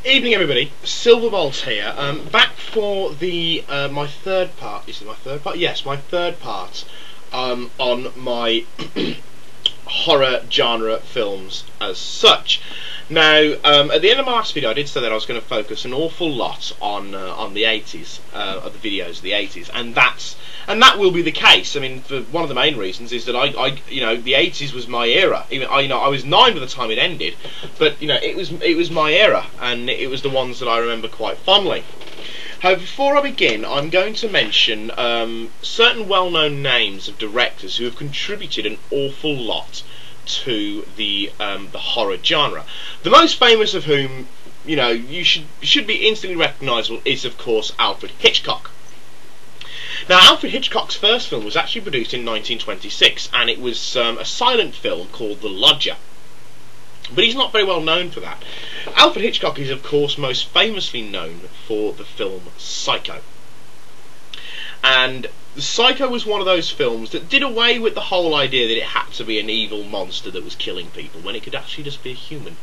Evening, everybody. Silverbolt here. Back for the my third part. Is it my third part? Yes, my third part on my horror genre films as such. Now, at the end of my last video, I did say that I was going to focus an awful lot on the 80s, of the videos of the 80s, and that will be the case. I mean, for one of the main reasons is that I you know, the 80s was my era. Even I was 9 by the time it ended, but it was my era, and it was the ones that I remember quite fondly. However, before I begin, I'm going to mention certain well-known names of directors who have contributed an awful lot to the horror genre. The most famous of whom, you should be instantly recognisable, is of course Alfred Hitchcock. Now, Alfred Hitchcock's first film was actually produced in 1926, and it was a silent film called The Lodger. But he's not very well known for that. Alfred Hitchcock is, of course, most famously known for the film Psycho. And Psycho was one of those films that did away with the whole idea that it had to be an evil monster that was killing people, when it could actually just be a human.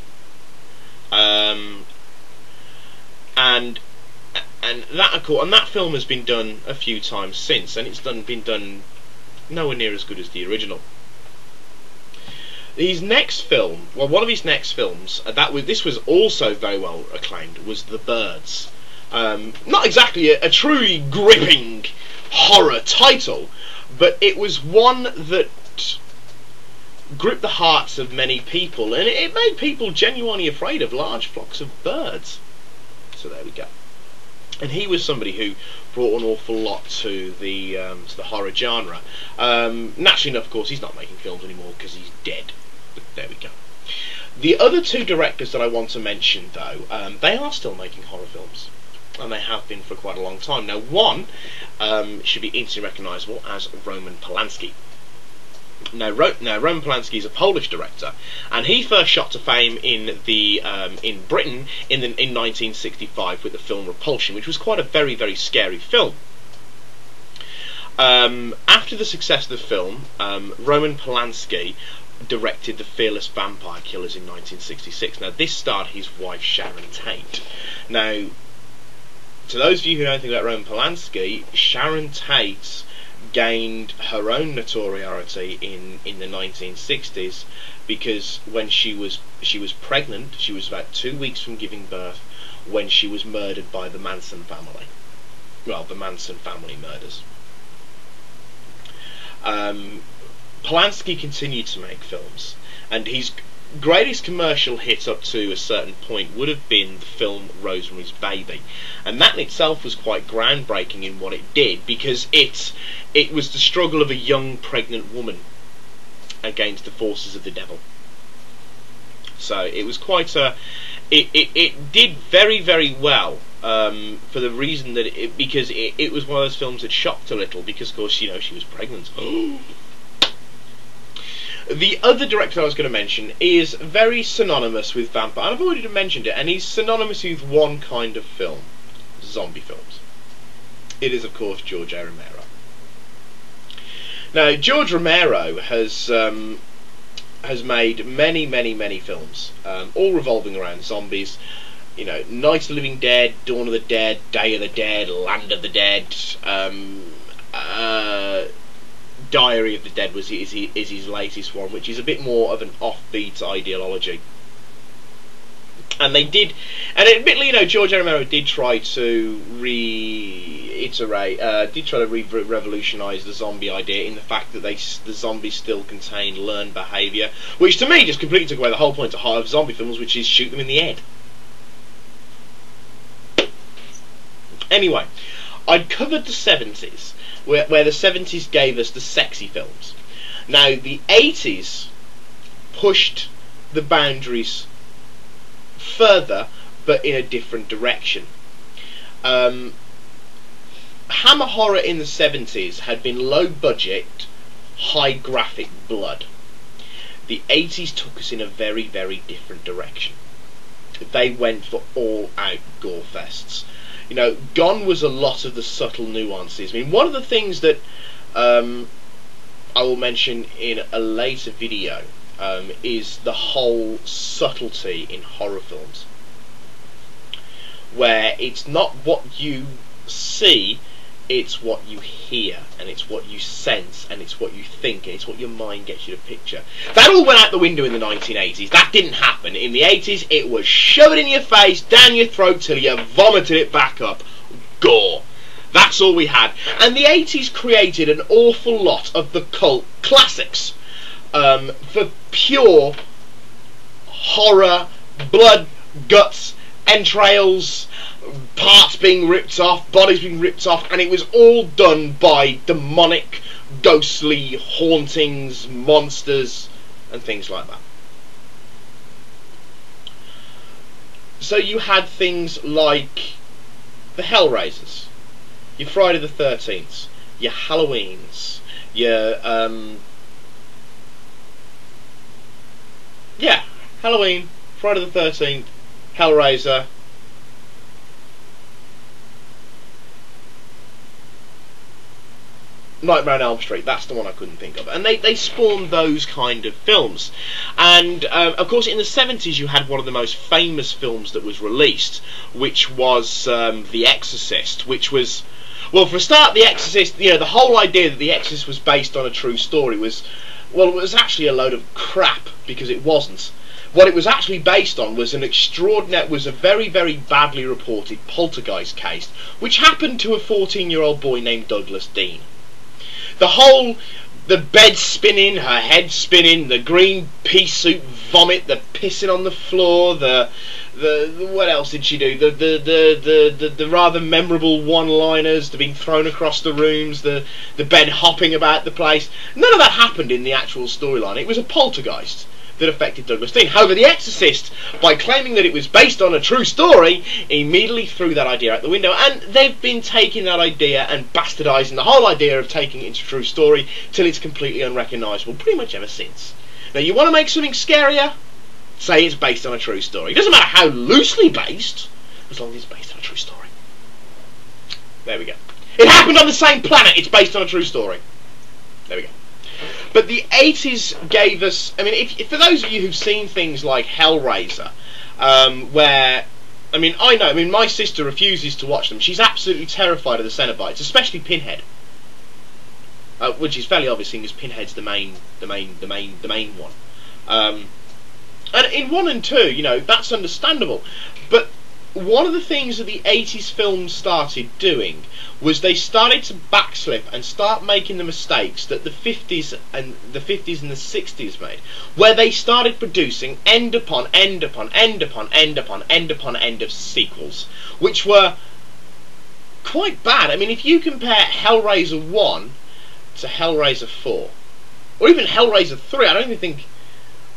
And that film has been done a few times since, and it's been done nowhere near as good as the original. His next film, well, one of his next films, this was also very well acclaimed, was The Birds. Not exactly a truly gripping horror title, but it was one that gripped the hearts of many people, and it made people genuinely afraid of large flocks of birds. So there we go. And he was somebody who brought an awful lot to the horror genre. Naturally enough, of course, he's not making films anymore because he's dead. But there we go. The other two directors that I want to mention, though, they are still making horror films, and they have been for quite a long time. Now, one should be instantly recognisable as Roman Polanski. Now, Roman Polanski is a Polish director, and he first shot to fame in Britain in 1965 with the film Repulsion, which was quite a very, very scary film. After the success of the film, Roman Polanski directed The Fearless Vampire Killers in 1966. Now, this starred his wife Sharon Tate. Now, to those of you who don't think about Roman Polanski, Sharon Tate gained her own notoriety in the 1960s because when she was pregnant, she was about 2 weeks from giving birth when she was murdered by the Manson family. Well, the Manson family murders. Polanski continued to make films, and his greatest commercial hit up to a certain point would have been the film Rosemary's Baby, and that in itself was quite groundbreaking in what it did, because it was the struggle of a young pregnant woman against the forces of the devil. So it was quite it did very, very well, for the reason that because it was one of those films that shocked a little, because of course she was pregnant. The other director I was going to mention is very synonymous with vampire, and I've already mentioned it, and he's synonymous with one kind of film: zombie films. It is, of course, George A. Romero. Now, George Romero has made many, many, many films, all revolving around zombies. Night of the Living Dead, Dawn of the Dead, Day of the Dead, Land of the Dead. Diary of the Dead is his latest one, which is a bit more of an offbeat ideology. And they did, and admittedly, George A. Romero did try to revolutionise the zombie idea in the fact that the zombies still contain learned behaviour, which to me just completely took away the whole point of zombie films, which is shoot them in the head. Anyway, I'd covered the 70s, where the 70s gave us the sexy films. Now, the 80s pushed the boundaries further, but in a different direction. Hammer horror in the 70s had been low budget, high graphic blood. The 80s took us in a very, very different direction. They went for all-out gore fests. Gone was a lot of the subtle nuances. I mean, one of the things that I will mention in a later video is the whole subtlety in horror films. where it's not what you see, it's what you hear, and it's what you sense, and it's what you think, and it's what your mind gets you to picture. That all went out the window in the 1980s. That didn't happen. In the 80s, it was shove it in your face, down your throat, till you vomited it back up. Gore. That's all we had. And the 80s created an awful lot of the cult classics for pure horror, blood, guts, entrails, parts being ripped off, bodies being ripped off, and it was all done by demonic, ghostly hauntings, monsters, and things like that. So you had things like the Hellraisers, your Friday the 13th, your Halloweens, your yeah, Halloween, Friday the 13th, Hellraiser, Nightmare on Elm Street. That's the one I couldn't think of. And they spawned those kind of films. And of course in the 70s you had one of the most famous films that was released, which was The Exorcist, which was, well, for a start, The Exorcist, you know, the whole idea that The Exorcist was based on a true story was, well, it was actually a load of crap, because it wasn't. What it was actually based on was was a very, very badly reported poltergeist case, which happened to a 14-year-old boy named Douglas Dean. The bed spinning, her head spinning, the green pea soup vomit, the pissing on the floor, the what else did she do? The rather memorable one-liners, the being thrown across the rooms, the bed hopping about the place. None of that happened in the actual storyline. It was a poltergeist that affected Douglas Dean. However, The Exorcist, by claiming that it was based on a true story, immediately threw that idea out the window, and they've been taking that idea and bastardising the whole idea of taking it into a true story till it's completely unrecognisable pretty much ever since. Now, you want to make something scarier? Say it's based on a true story. It doesn't matter how loosely based, as long as it's based on a true story. There we go. It happened on the same planet, it's based on a true story. There we go. But the 80s gave us, I mean, if for those of you who've seen things like Hellraiser, where, I mean, my sister refuses to watch them. She's absolutely terrified of the Cenobites, especially Pinhead. Which is fairly obvious, because Pinhead's the main one. And in 1 and 2, you know, that's understandable. But one of the things that the 80s films started doing was they started to backslip and start making the mistakes that the 50s and the 60s made, where they started producing end upon end upon end upon end upon end upon end of sequels, which were quite bad. I mean, if you compare Hellraiser 1 to Hellraiser 4, or even Hellraiser 3, I don't even think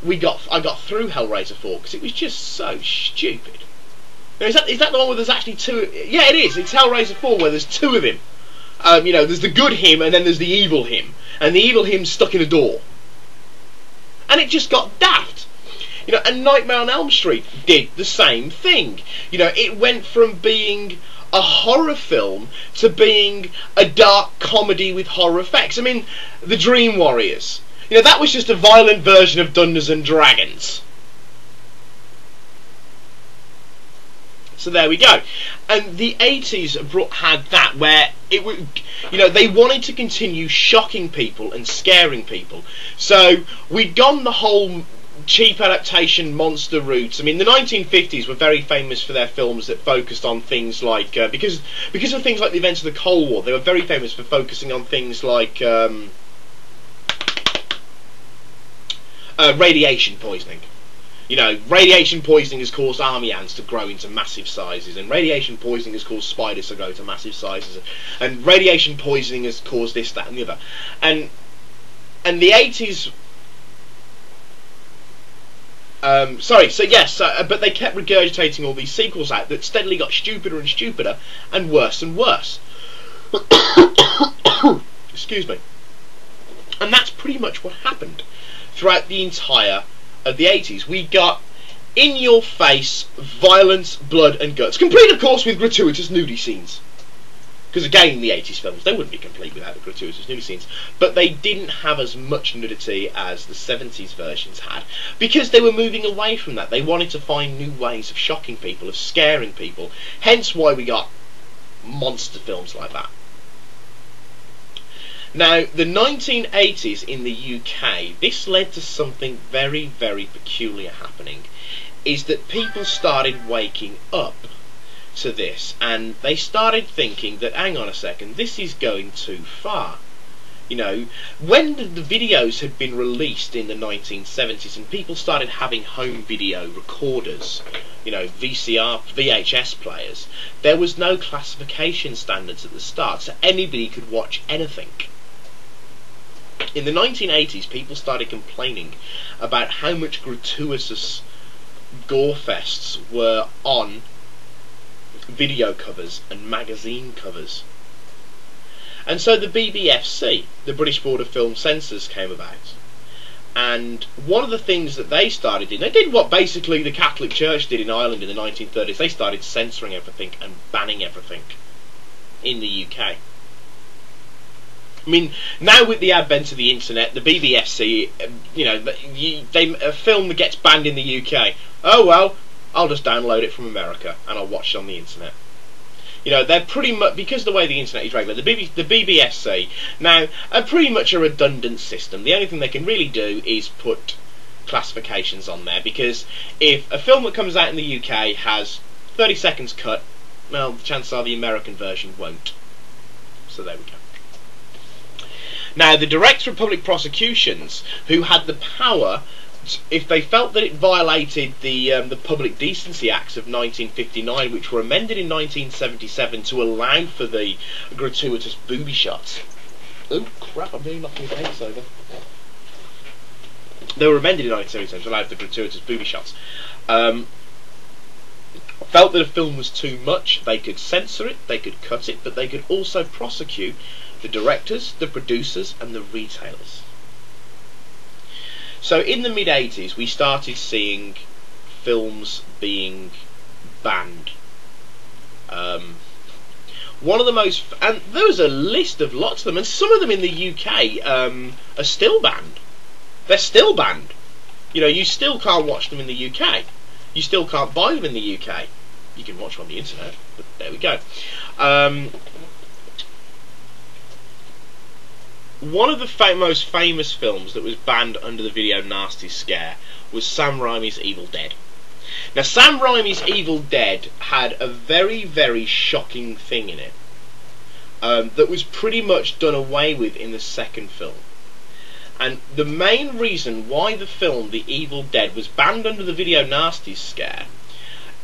I got through Hellraiser 4 because it was just so stupid. Now, is that the one where there's actually two? Yeah, it is. It's Hellraiser 4 where there's two of him. You know, there's the good him and then there's the evil him, and the evil him's stuck in a door, and it just got daft. You know, and Nightmare on Elm Street did the same thing. You know, it went from being a horror film to being a dark comedy with horror effects. I mean, the Dream Warriors. You know, that was just a violent version of Dungeons and Dragons. So there we go. And the 80s had that, where it would, you know, they wanted to continue shocking people and scaring people. So we'd gone the whole cheap adaptation monster route. I mean, the 1950s were very famous for their films that focused on things like, because of things like the events of the Cold War, they were very famous for focusing on things like radiation poisoning. You know, radiation poisoning has caused army ants to grow into massive sizes, and radiation poisoning has caused spiders to grow to massive sizes, and radiation poisoning has caused this, that, and the other. And the 80s. But they kept regurgitating all these sequels out that steadily got stupider and stupider and worse and worse. Excuse me. And that's pretty much what happened throughout the entire of the 80s. We got in-your-face violence, blood and guts, complete of course with gratuitous nudie scenes. Because again, in the 80s films, they wouldn't be complete without the gratuitous nudity scenes. But they didn't have as much nudity as the 70s versions had, because they were moving away from that. They wanted to find new ways of shocking people, of scaring people. Hence why we got monster films like that. Now, the 1980s in the UK, this led to something very, very peculiar happening, is that people started waking up to this, and they started thinking that, hang on a second, this is going too far. You know, when the videos had been released in the 1970s and people started having home video recorders, you know, VHS players, there was no classification standards at the start, so anybody could watch anything. In the 1980s, people started complaining about how much gratuitous gore fests were on video covers and magazine covers. And so the BBFC, the British Board of Film Censors, came about. And one of the things that they started doing, they did what basically the Catholic Church did in Ireland in the 1930s. They started censoring everything and banning everything in the UK. I mean, now with the advent of the internet, the BBFC, you know, a film that gets banned in the UK, oh well, I'll just download it from America and I'll watch it on the internet. You know, they're pretty much, because of the way the internet is regulated, the BBFC now are pretty much a redundant system. The only thing they can really do is put classifications on there, because if a film that comes out in the UK has 30 seconds cut, well, the chances are the American version won't. So there we go. Now, the Director of Public Prosecutions, who had the power, if they felt that it violated the Public Decency Acts of 1959, which were amended in 1977 to allow for the gratuitous booby shots. Oh crap, I'm nearly knocking my face over. They were amended in 1977 to allow for the gratuitous booby shots. Felt that a film was too much, they could censor it, they could cut it, but they could also prosecute the directors, the producers and the retailers. So in the mid-80s we started seeing films being banned. One of the most, and there was a list of lots of them, and some of them in the UK are still banned. They're still banned. You know, you still can't watch them in the UK. You still can't buy them in the UK. You can watch them on the internet, but there we go. One of the most famous films that was banned under the video nasty scare was Sam Raimi's Evil Dead. Now, Sam Raimi's Evil Dead had a very, very shocking thing in it that was pretty much done away with in the second film. And the main reason why the film The Evil Dead was banned under the video nasty scare,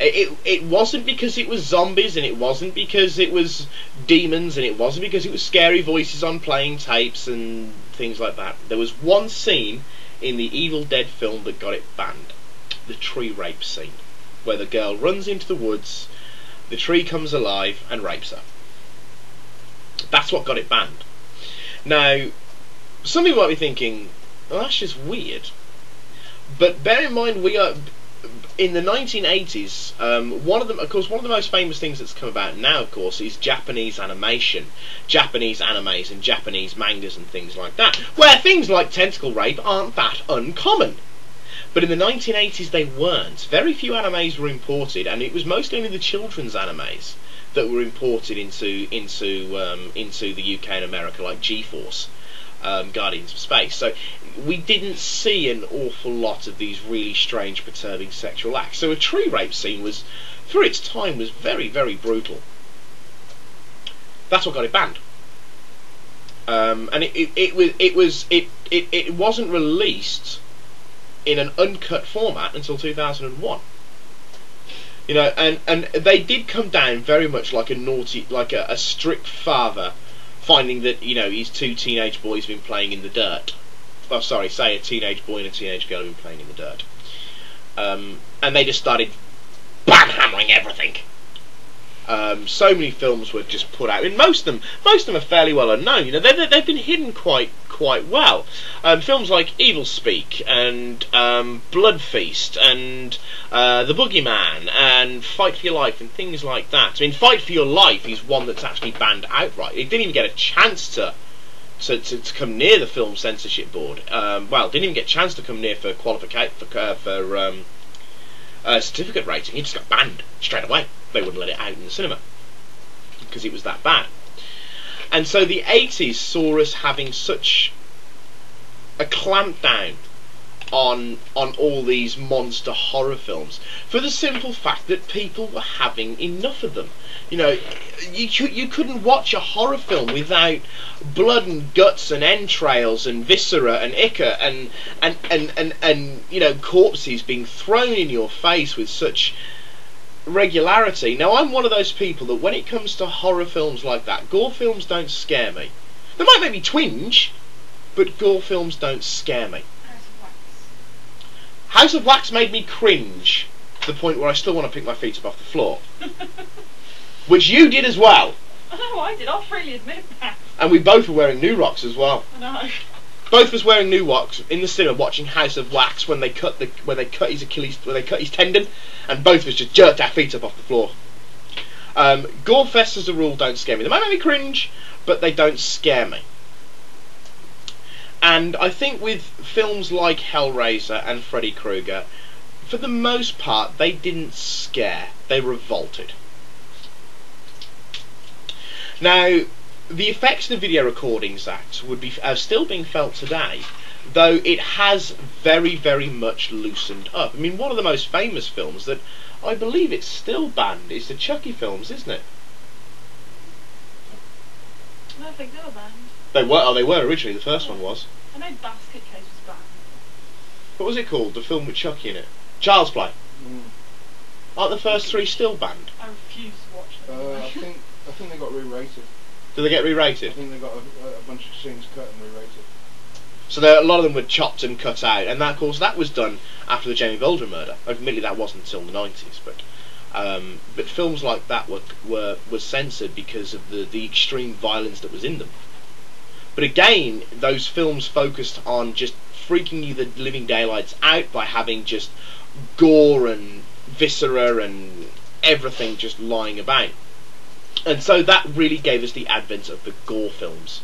it wasn't because it was zombies, and it wasn't because it was demons, and it wasn't because it was scary voices on playing tapes and things like that. There was one scene in the Evil Dead film that got it banned. The tree rape scene, where the girl runs into the woods, the tree comes alive and rapes her. That's what got it banned. Now, some people might be thinking, well, that's just weird. But bear in mind, we are in the 1980s. One of the most famous things that's come about now, of course, is Japanese animation, Japanese animes, and Japanese mangas and things like that, where things like tentacle rape aren't that uncommon. But in the 1980s, they weren't. Very few animes were imported, and it was mostly only the children's animes that were imported into the UK and America, like G-Force. Guardians of Space. So we didn't see an awful lot of these really strange, perturbing sexual acts. So a tree rape scene was, for its time, was very, very brutal. That's what got it banned. And it wasn't released in an uncut format until 2001. You know, and they did come down very much like a naughty, like a strict father finding that, you know, his two teenage boys have been playing in the dirt. Oh, sorry, say a teenage boy and a teenage girl have been playing in the dirt. And they just started banhammering everything. So many films were just put out, and most of them are fairly well unknown. You know, they've been hidden quite quite well. Films like Evil Speak and Blood Feast and The Boogeyman and Fight for Your Life and things like that. I mean, Fight for Your Life is one that's actually banned outright. It didn't even get a chance to come near the film censorship board. Well, didn't even get a chance to come near for certificate rating. It just got banned straight away. They wouldn't let it out in the cinema because it was that bad. And so the 80s saw us having such a clampdown on all these monster horror films for the simple fact that people were having enough of them. You know, you couldn't watch a horror film without blood and guts and entrails and viscera and ichor and you know, corpses being thrown in your face with such regularity. Now, I'm one of those people that when it comes to horror films like that, gore films don't scare me. They might make me twinge, but gore films don't scare me. House of Wax made me cringe to the point where I still want to pick my feet up off the floor. Which you did as well. I know I did, I'll freely admit that. And we both were wearing New Rocks as well. I know. Both of us wearing New Rocks in the cinema watching House of Wax when they cut his tendon, and both of us just jerked our feet up off the floor. Gore fests as a rule don't scare me. They might make me cringe, but they don't scare me. And I think with films like Hellraiser and Freddy Krueger, for the most part, they didn't scare. They revolted. Now, the effects of the Video Recordings Act would be still being felt today, though it has very, very much loosened up. I mean, one of the most famous films that I believe it's still banned is the Chucky films, isn't it? I don't think they were banned. They were. Oh, they were originally. The first one was. I know Basket Case was banned. What was it called? The film with Chucky in it. Child's Play. Aren't the first three still banned? I refuse to watch them. I think they got re-rated. Did they get re-rated? I think they got a bunch of scenes cut and re-rated. So a lot of them were chopped and cut out, and that, of course, that was done after the Jamie Bolger murder. Admittedly, that wasn't until the 90s, but films like that were censored because of the extreme violence that was in them. But again, those films focused on just freaking you the living daylights out by having just gore and viscera and everything just lying about. And so that really gave us the advent of the gore films.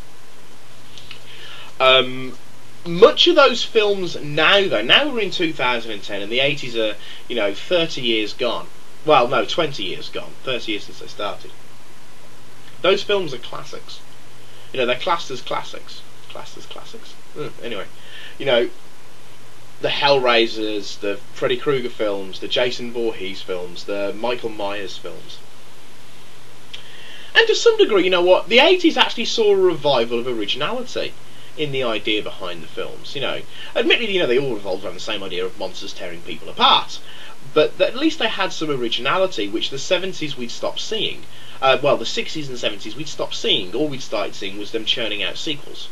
Much of those films now, though, now we're in 2010 and the 80s are, you know, 30 years gone. Well, no, 20 years gone. 30 years since they started. Those films are classics. You know, they're classed as classics. Classed as classics? Anyway, you know, the Hellraisers, the Freddy Krueger films, the Jason Voorhees films, the Michael Myers films. And to some degree, you know what, the 80s actually saw a revival of originality in the idea behind the films. You know, admittedly, you know, they all revolved around the same idea of monsters tearing people apart, but at least they had some originality, which the 70s we'd stopped seeing. Well, the 60s and 70s we'd stopped seeing. All we'd started seeing was them churning out sequels.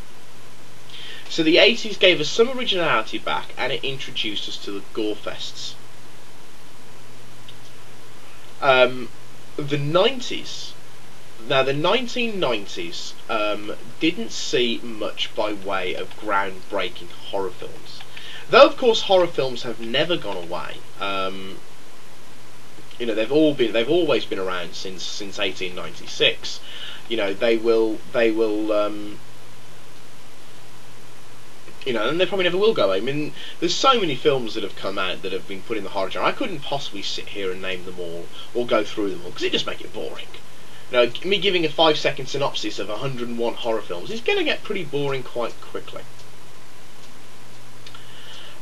So the 80s gave us some originality back, and it introduced us to the gore fests. The 90s. Now, the 1990s didn't see much by way of groundbreaking horror films. Though, of course, horror films have never gone away. You know, they've always been around since 1896. You know, they will you know, and they probably never will go away. I mean, there's so many films that have come out that have been put in the horror genre. I couldn't possibly sit here and name them all or go through them all because it just make it boring. You know, me giving a 5-second synopsis of 101 horror films is going to get pretty boring quite quickly.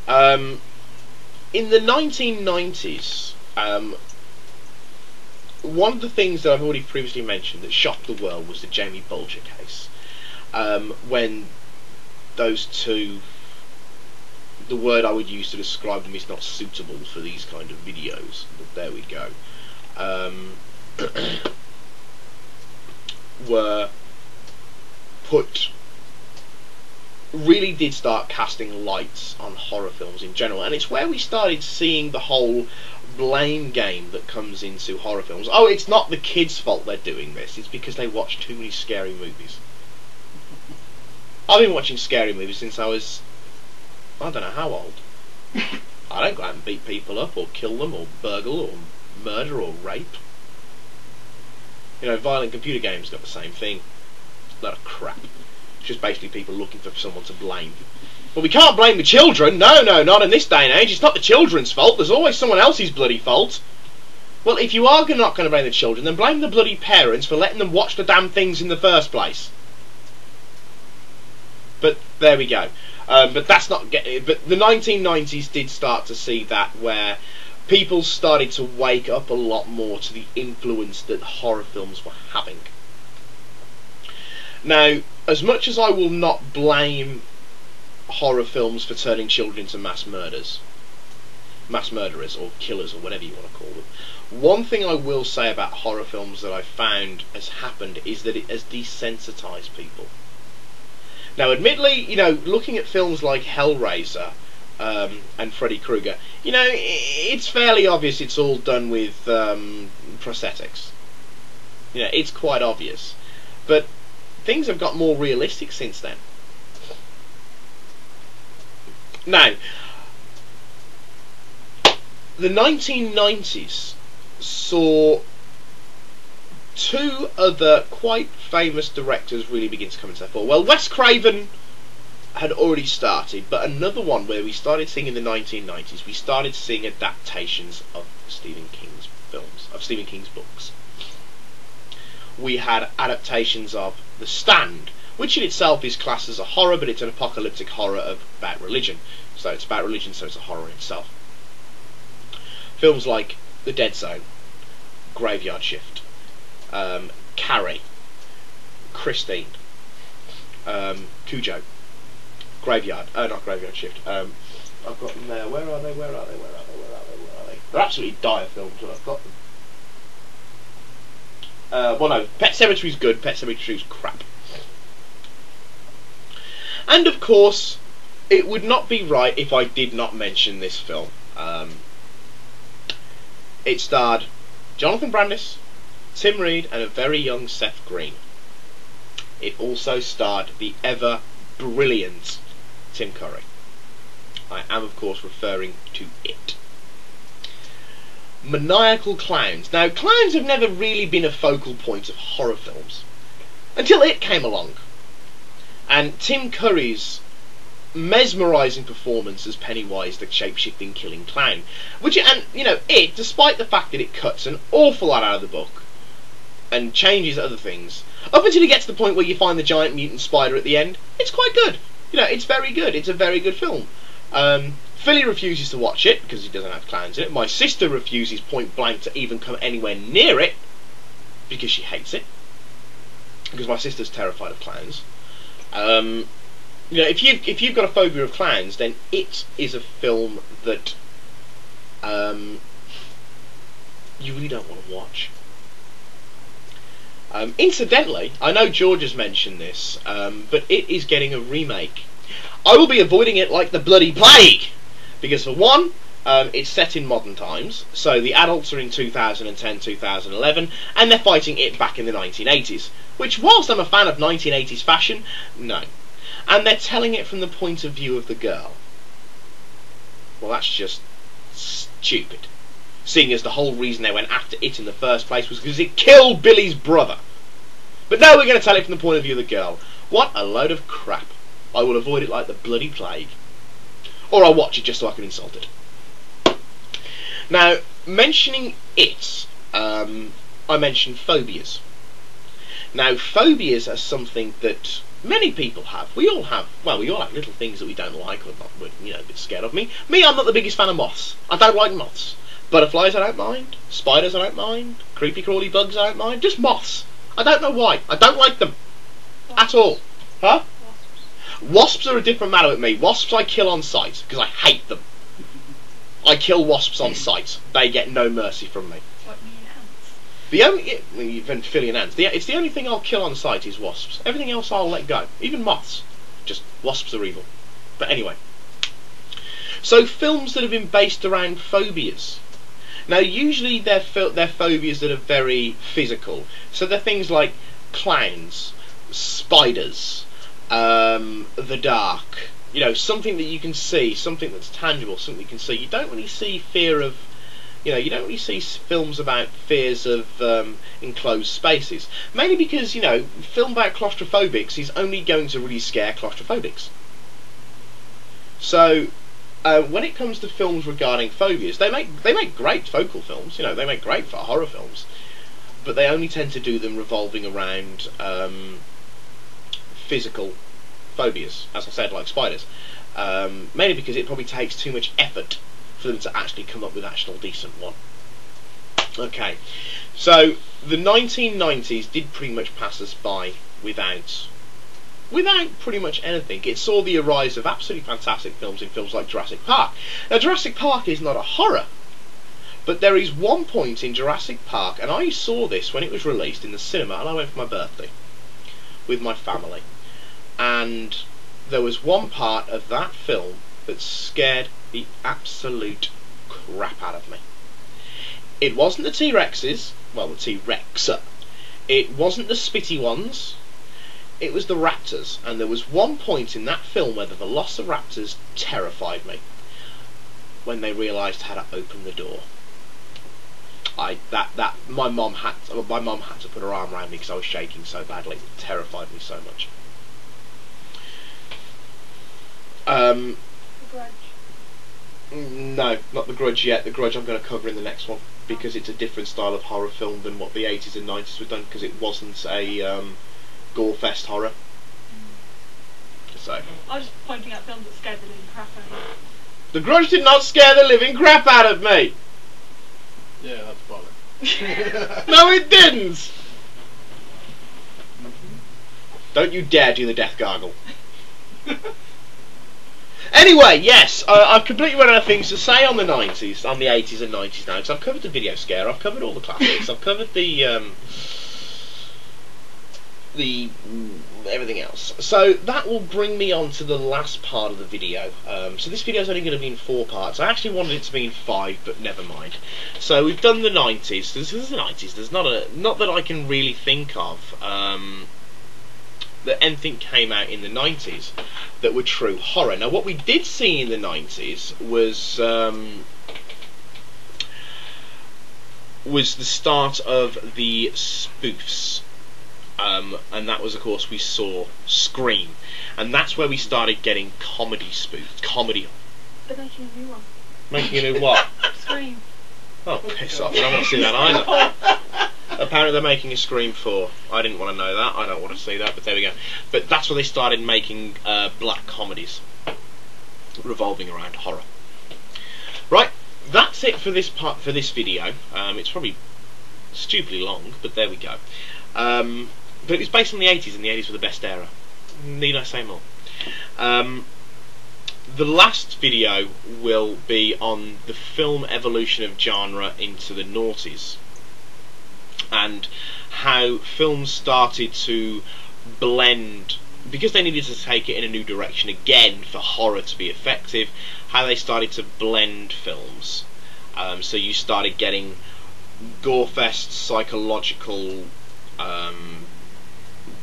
In the 1990s, one of the things that I've already previously mentioned that shocked the world was the Jamie Bolger case. When those two, the word I would use to describe them is not suitable for these kind of videos, but there we go, were put, really did start casting lights on horror films in general, and it's where we started seeing the whole blame game that comes into horror films. Oh, it's not the kids' fault they're doing this, it's because they watch too many scary movies. I've been watching scary movies since I was, I don't know how old. I don't go out and beat people up or kill them or burgle or murder or rape. You know, violent computer games got the same thing. It's a lot of crap. It's just basically people looking for someone to blame. But we can't blame the children. No, not in this day and age. It's not the children's fault. There's always someone else's bloody fault. Well, if you are not going to blame the children, then blame the bloody parents for letting them watch the damn things in the first place. But there we go. But that's not getting. But the 1990s did start to see that, where people started to wake up a lot more to the influence that horror films were having. Now, as much as I will not blame horror films for turning children into mass murderers, or killers, or whatever you want to call them, one thing I will say about horror films that I found has happened is that it has desensitised people. Now, admittedly, you know, looking at films like Hellraiser and Freddy Krueger, you know, it's fairly obvious it's all done with prosthetics. You know, it's quite obvious. But things have got more realistic since then. Now, the 1990s saw two other quite famous directors really begin to come into their fore. Well, Wes Craven had already started, but another one where we started seeing in the 1990s, we started seeing adaptations of Stephen King's films, of Stephen King's books. We had adaptations of The Stand, which in itself is classed as a horror, but it's an apocalyptic horror about religion. So it's about religion, so it's a horror in itself. Films like The Dead Zone, Graveyard Shift, Carrie, Christine, Cujo, not Graveyard Shift. I've got them there. Where are they? They're absolutely dire films, and I've got them. Well, no, Pet Sematary is good. Pet Sematary is crap. And of course, it would not be right if I did not mention this film. It starred Jonathan Brandis, Tim Reed, and a very young Seth Green. It also starred the ever brilliant Tim Curry. I am, of course, referring to It. Maniacal clowns. Now, clowns have never really been a focal point of horror films until It came along. And Tim Curry's mesmerising performance as Pennywise, the shape-shifting killing clown, which, and you know, It, despite the fact that it cuts an awful lot out of the book and changes other things, up until it gets to the point where you find the giant mutant spider at the end, it's quite good. You know, it's very good. It's a very good film. Philly refuses to watch it because he doesn't have clowns in it. My sister refuses point blank to even come anywhere near it because she hates it, because my sister's terrified of clowns. You know, if you've got a phobia of clowns, then It is a film that you really don't want to watch. Incidentally, I know George has mentioned this, but It is getting a remake. I will be avoiding it like the bloody plague, because for one, it's set in modern times, so the adults are in 2010, 2011, and they're fighting It back in the 1980s, which, whilst I'm a fan of 1980s fashion, no. And they're telling it from the point of view of the girl. Well, that's just stupid. Seeing as the whole reason they went after It in the first place was because it killed Billy's brother. But no, we're going to tell it from the point of view of the girl. What a load of crap. I will avoid it like the bloody plague. Or I'll watch it just so I can insult it. Now, mentioning It, I mentioned phobias. Now, phobias are something that many people have. We all have little things that we don't like or not, you know, a bit scared of. Me, I'm not the biggest fan of moths. I don't like moths. Butterflies I don't mind. Spiders I don't mind. Creepy crawly bugs I don't mind. Just moths. I don't know why. I don't like them. At all. Huh? Wasps are a different matter with me. Wasps I kill on sight, because I hate them. I kill wasps on sight. They get no mercy from me. Like me and ants. The only, even Philly and ants, it's the only thing I'll kill on sight is wasps. Everything else I'll let go. Even moths. Just wasps are evil. But anyway. So films that have been based around phobias. Now usually they're phobias that are very physical. So they're things like clowns, spiders, the dark. You know, something that you can see, something that's tangible, something you can see. You don't really see fear of, you know, you don't really see films about fears of enclosed spaces. Mainly because, you know, film about claustrophobics is only going to really scare claustrophobics. So, when it comes to films regarding phobias, they make great focal films. You know, they make great for horror films, but they only tend to do them revolving around physical phobias, as I said, like spiders. Mainly because it probably takes too much effort for them to actually come up with an actual decent one. Okay, so the 1990s did pretty much pass us by without pretty much anything. It saw the rise of absolutely fantastic films in films like Jurassic Park. Now, Jurassic Park is not a horror, but there is one point in Jurassic Park, and I saw this when it was released in the cinema, and I went for my birthday with my family, and there was one part of that film that scared the absolute crap out of me. It wasn't the T-Rexes, well, the T-Rexer. It wasn't the spitty ones. It was the raptors, and there was one point in that film where the velociraptors terrified me when they realised how to open the door. My mum had to put her arm around me because I was shaking so badly. It terrified me so much. The Grudge. No, not The Grudge yet. The Grudge I'm going to cover in the next one, because it's a different style of horror film than what the 80s and 90s were done, because it wasn't a gore-fest horror. So I was just pointing out films that scared the living crap out of me. The Grudge did not scare the living crap out of me! Yeah, that's bollocks. No, it didn't! Don't you dare do the death gargle. Anyway, yes, I've completely run out of things to say on the 90s, on the 80s and 90s now, because I've covered the video scare, I've covered all the classics, I've covered the everything else. So that will bring me on to the last part of the video. So this video is only going to be in 4 parts. I actually wanted it to be in 5, but never mind. So we've done the 90s. This is the 90s. There's not that I can really think of that anything came out in the 90s that were true horror. Now, what we did see in the 90s was the start of the spoofs. And that was, of course, we saw Scream, and that's where we started getting comedy spoofs. Comedy. They're making a new one. Making a new what? Scream. Oh, piss off! I don't want to see that either. Apparently, they're making a Scream 4. I didn't want to know that. I don't want to see that. But there we go. But that's where they started making black comedies revolving around horror. Right. That's it for this part, for this video. It's probably stupidly long, but there we go. But it was based on the 80s, and the 80s were the best era. Need I say more? The last video will be on the film evolution of genre into the noughties, and how films started to blend, because they needed to take it in a new direction again for horror to be effective, how they started to blend films. So you started getting gore-fest, psychological,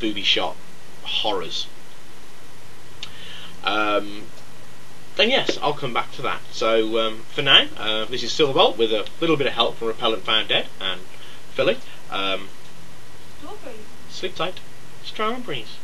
booby shot horrors. And yes, I'll come back to that. So for now, this is Silverbolt with a little bit of help from Repellent Found Dead and Philly. Sleep tight, strong breeze.